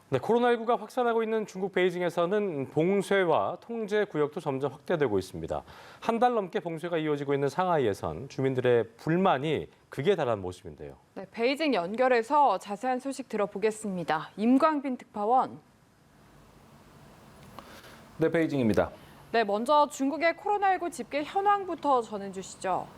네, 코로나19가 확산하고 있는 중국 베이징에서는 봉쇄와 통제 구역도 점점 확대되고 있습니다. 한 달 넘게 봉쇄가 이어지고 있는 상하이에선 주민들의 불만이 극에 달한 모습인데요. 네, 베이징 연결해서 자세한 소식 들어보겠습니다. 임광빈 특파원. 네, 베이징입니다. 네, 먼저 중국의 코로나19 집계 현황부터 전해주시죠.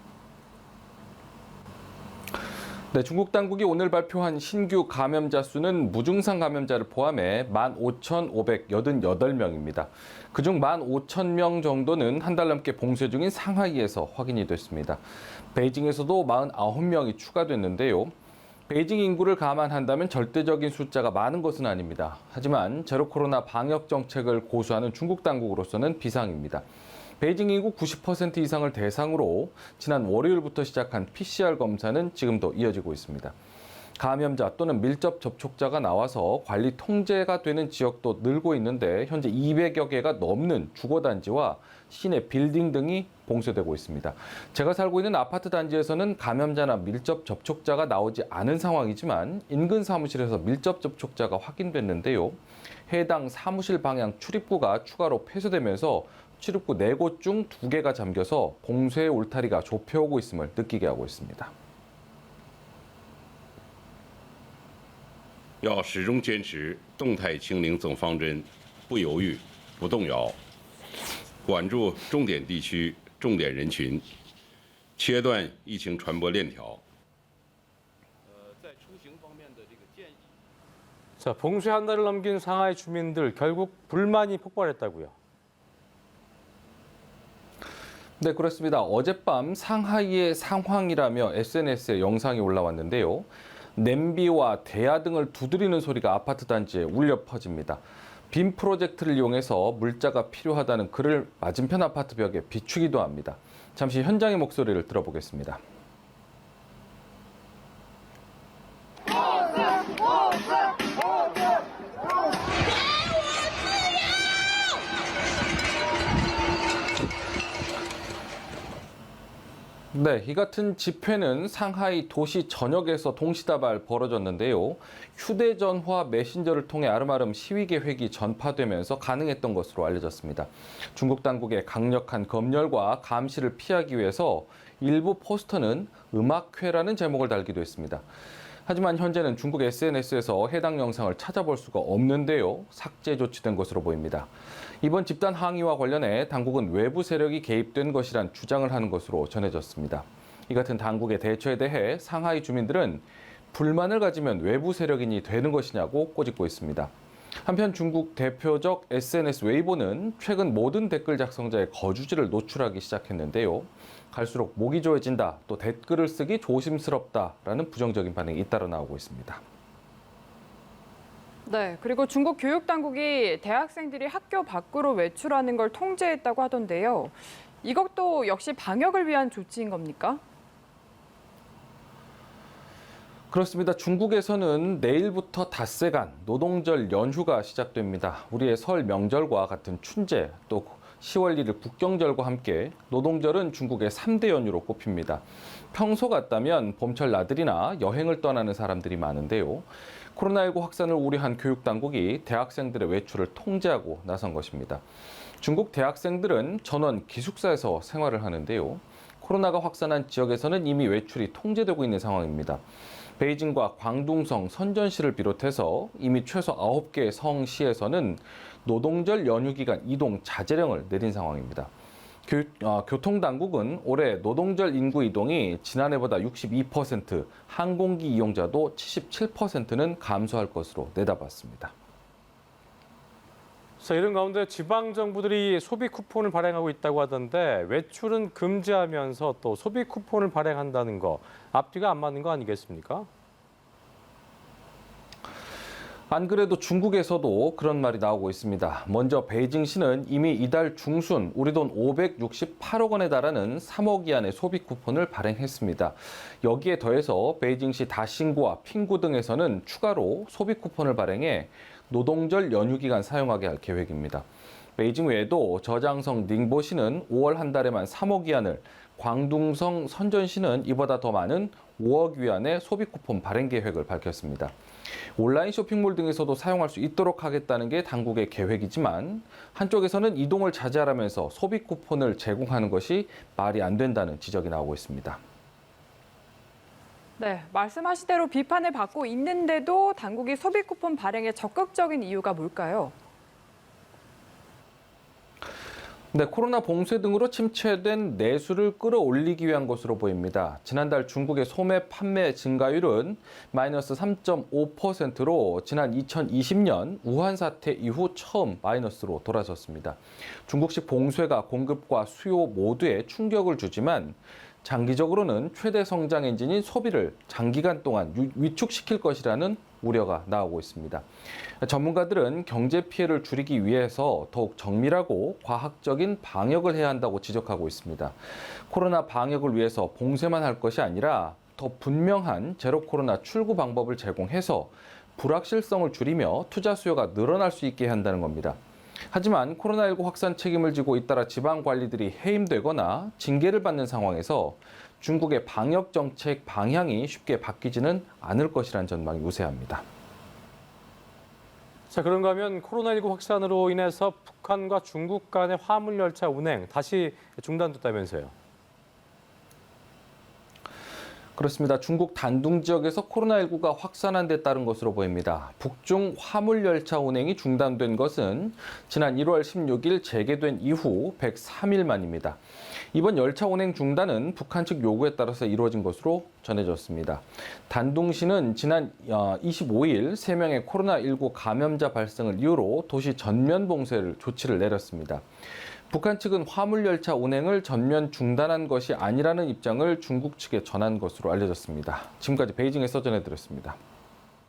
네, 중국 당국이 오늘 발표한 신규 감염자 수는 무증상 감염자를 포함해 15,588명입니다. 그중 15,000명 정도는 한 달 넘게 봉쇄 중인 상하이에서 확인이 됐습니다. 베이징에서도 49명이 추가됐는데요. 베이징 인구를 감안한다면 절대적인 숫자가 많은 것은 아닙니다. 하지만 제로 코로나 방역 정책을 고수하는 중국 당국으로서는 비상입니다. 베이징 인구 90% 이상을 대상으로 지난 월요일부터 시작한 PCR 검사는 지금도 이어지고 있습니다. 감염자 또는 밀접 접촉자가 나와서 관리 통제가 되는 지역도 늘고 있는데 현재 200여 개가 넘는 주거단지와 시내 빌딩 등이 봉쇄되고 있습니다. 제가 살고 있는 아파트 단지에서는 감염자나 밀접 접촉자가 나오지 않은 상황이지만 인근 사무실에서 밀접 접촉자가 확인됐는데요. 해당 사무실 방향 출입구가 추가로 폐쇄되면서 출입구 4곳 중 2개가 잠겨서 봉쇄의 울타리가 좁혀오고 있음을 느끼게 하고 있습니다. 要始终坚持动态清零总方针，不犹豫、不动摇，管住重点地区、重点人群，切断疫情传播链条。在出行方面的这个建议。 자, 봉쇄 한 달을 넘긴 상하이 주민들 결국 불만이 폭발했다고요. 네, 그렇습니다. 어젯밤 상하이의 상황이라며 SNS에 영상이 올라왔는데요. 냄비와 대야 등을 두드리는 소리가 아파트 단지에 울려 퍼집니다. 빔 프로젝트를 이용해서 물자가 필요하다는 글을 맞은편 아파트 벽에 비추기도 합니다. 잠시 현장의 목소리를 들어보겠습니다. 네, 이 같은 집회는 상하이 도시 전역에서 동시다발 벌어졌는데요. 휴대전화 메신저를 통해 아름아름 시위 계획이 전파되면서 가능했던 것으로 알려졌습니다. 중국 당국의 강력한 검열과 감시를 피하기 위해서 일부 포스터는 음악회라는 제목을 달기도 했습니다. 하지만 현재는 중국 SNS에서 해당 영상을 찾아볼 수가 없는데요. 삭제 조치된 것으로 보입니다. 이번 집단 항의와 관련해 당국은 외부 세력이 개입된 것이란 주장을 하는 것으로 전해졌습니다. 이 같은 당국의 대처에 대해 상하이 주민들은 불만을 가지면 외부 세력인이 되는 것이냐고 꼬집고 있습니다. 한편 중국 대표적 SNS 웨이보는 최근 모든 댓글 작성자의 거주지를 노출하기 시작했는데요. 갈수록 목이 조여진다, 또 댓글을 쓰기 조심스럽다라는 부정적인 반응이 잇따라 나오고 있습니다. 네, 그리고 중국 교육당국이 대학생들이 학교 밖으로 외출하는 걸 통제했다고 하던데요. 이것도 역시 방역을 위한 조치인 겁니까? 그렇습니다. 중국에서는 내일부터 닷새간 노동절 연휴가 시작됩니다. 우리의 설 명절과 같은 춘제, 또 10월 1일 국경절과 함께 노동절은 중국의 3대 연휴로 꼽힙니다. 평소 같다면 봄철 나들이나 여행을 떠나는 사람들이 많은데요. 코로나19 확산을 우려한 교육당국이 대학생들의 외출을 통제하고 나선 것입니다. 중국 대학생들은 전원 기숙사에서 생활을 하는데요. 코로나가 확산한 지역에서는 이미 외출이 통제되고 있는 상황입니다. 베이징과 광둥성, 선전시를 비롯해서 이미 최소 9개의 성시에서는 노동절 연휴 기간 이동 자제령을 내린 상황입니다. 교통당국은 올해 노동절 인구 이동이 지난해보다 62%, 항공기 이용자도 77%는 감소할 것으로 내다봤습니다. 자, 이런 가운데 지방 정부들이 소비 쿠폰을 발행하고 있다고 하던데 외출은 금지하면서 또 소비 쿠폰을 발행한다는 거 앞뒤가 안 맞는 거 아니겠습니까? 안 그래도 중국에서도 그런 말이 나오고 있습니다. 먼저 베이징시는 이미 이달 중순 우리 돈 568억 원에 달하는 3억 위안의 소비 쿠폰을 발행했습니다. 여기에 더해서 베이징시 다신구와 핑구 등에서는 추가로 소비 쿠폰을 발행해 노동절 연휴 기간 사용하게 할 계획입니다. 베이징 외에도 저장성 닝보시는 5월 한 달에만 3억 위안을, 광둥성 선전시는 이보다 더 많은 5억 위안의 소비 쿠폰 발행 계획을 밝혔습니다. 온라인 쇼핑몰 등에서도 사용할 수 있도록 하겠다는 게 당국의 계획이지만 한쪽에서는 이동을 자제하라면서 소비 쿠폰을 제공하는 것이 말이 안 된다는 지적이 나오고 있습니다. 네, 말씀하신 대로 비판을 받고 있는데도 당국이 소비 쿠폰 발행에 적극적인 이유가 뭘까요? 네, 코로나 봉쇄 등으로 침체된 내수를 끌어올리기 위한 것으로 보입니다. 지난달 중국의 소매 판매 증가율은 마이너스 3.5%로 지난 2020년 우한 사태 이후 처음 마이너스로 돌아섰습니다. 중국식 봉쇄가 공급과 수요 모두에 충격을 주지만 장기적으로는 최대 성장 엔진인 소비를 장기간 동안 위축시킬 것이라는 우려가 나오고 있습니다. 전문가들은 경제 피해를 줄이기 위해서 더욱 정밀하고 과학적인 방역을 해야 한다고 지적하고 있습니다. 코로나 방역을 위해서 봉쇄만 할 것이 아니라 더 분명한 제로 코로나 출구 방법을 제공해서 불확실성을 줄이며 투자 수요가 늘어날 수 있게 한다는 겁니다. 하지만 코로나19 확산 책임을 지고 잇따라 지방 관리들이 해임되거나 징계를 받는 상황에서 중국의 방역 정책 방향이 쉽게 바뀌지는 않을 것이라는 전망이 우세합니다. 자, 그런가 하면 코로나19 확산으로 인해서 북한과 중국 간의 화물 열차 운행 다시 중단됐다면서요. 그렇습니다. 중국 단둥 지역에서 코로나19가 확산한 데 따른 것으로 보입니다. 북중 화물 열차 운행이 중단된 것은 지난 1월 16일 재개된 이후 103일 만입니다. 이번 열차 운행 중단은 북한 측 요구에 따라서 이루어진 것으로 전해졌습니다. 단둥시는 지난 25일 3명의 코로나19 감염자 발생을 이유로 도시 전면 봉쇄 조치를 내렸습니다. 북한 측은 화물열차 운행을 전면 중단한 것이 아니라는 입장을 중국 측에 전한 것으로 알려졌습니다. 지금까지 베이징에서 전해드렸습니다.